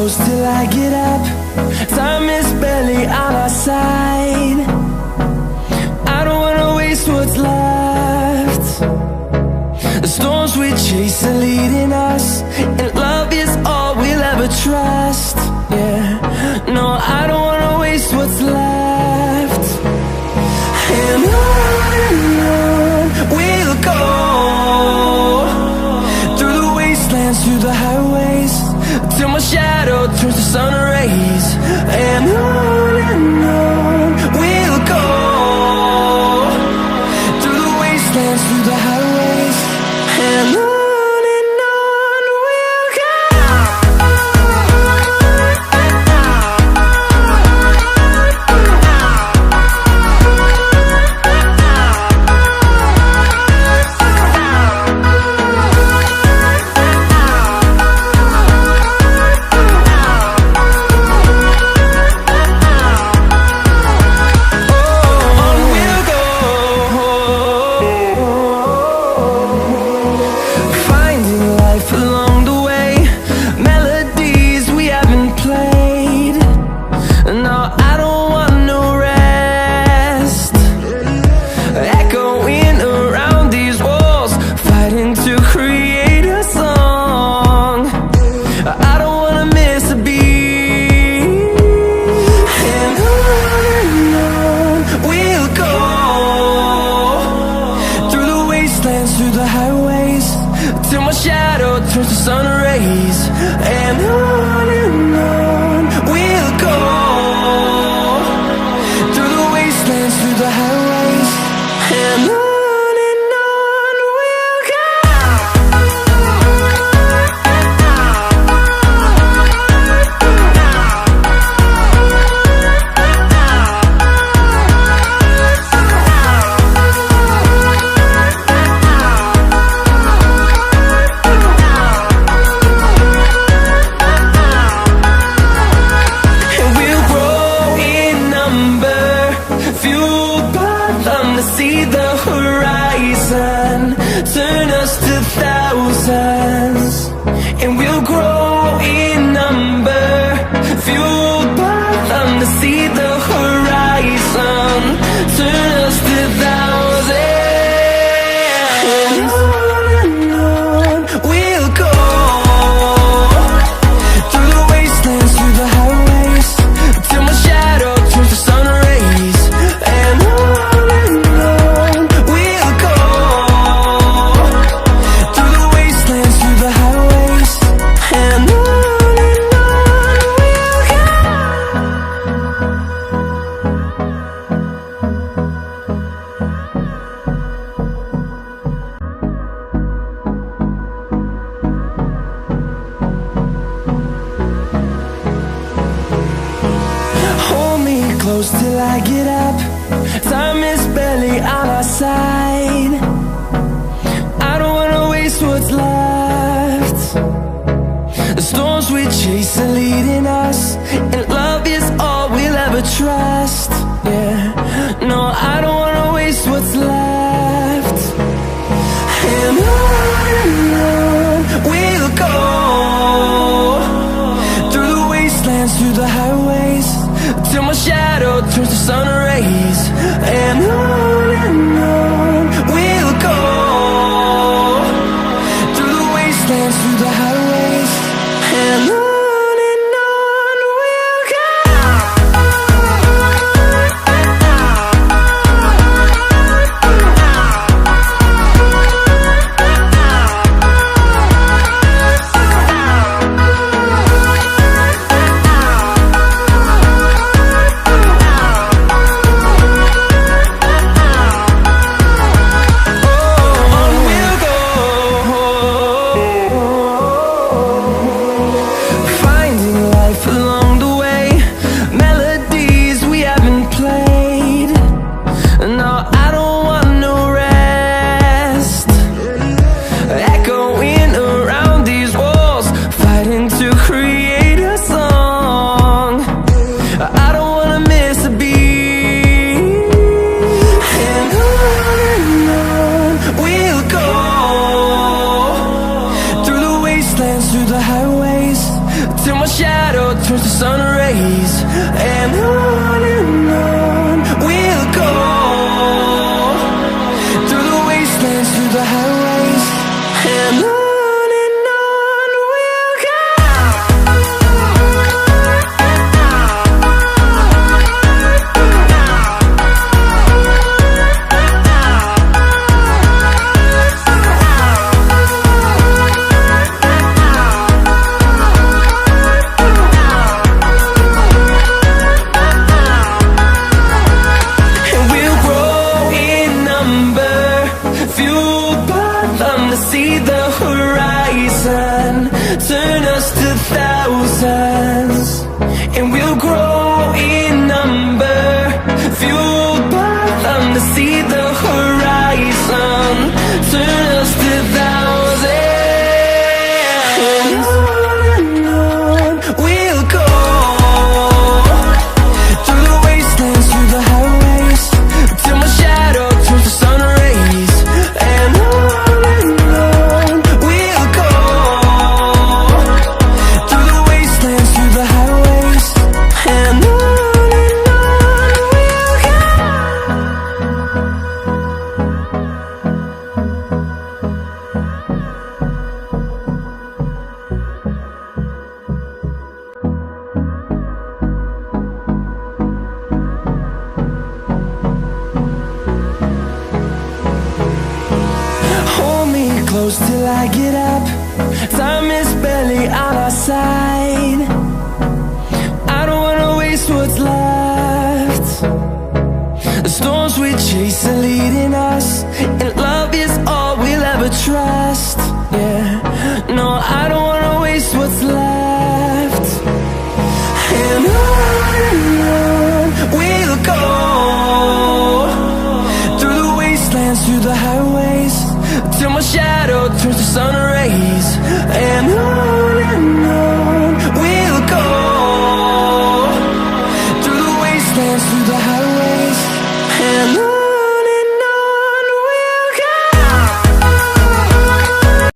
close till I get up. Time is barely on our side. I don't wanna waste what's left. The storms we chase are leading us, and love is all we'll ever trust. Yeah, no, I don't wanna waste what's left. And on we'll go, through the wastelands, through the highways, till my shadow turns to sun rays. And on we'll go, through the wastelands, through the highways, and on we'll go. Through the highways, till my shadow turns to sun rays. And on we'll go, through the wastelands, through the highways, and on we'll go. See the horizon turn us to thousands, and we'll grow in number, fueled by them. To see the horizon turn us to thousands, and on we'll go, through the wastelands, through the highways, till my shadow turns to sun rays. And close till I get up. Time is barely on our side. I don't wanna waste what's left. The storms we chase are leading us, and love is all we'll ever trust. Yeah, no, I don't wanna waste what's left. And on we'll go, through the wastelands, through the highways, till my shadow turns to sun rays. And on we'll go, through the wastelands, through the highways, and on we'll go. till I get up. Time is barely on our side. I don't wanna waste what's left. The storms we chase are leading us, and love is all we'll ever trust. Yeah, no, I don't wanna waste what's left. And on we'll go, through the wastelands, through the highways, till my shadow turns to sun rays. And on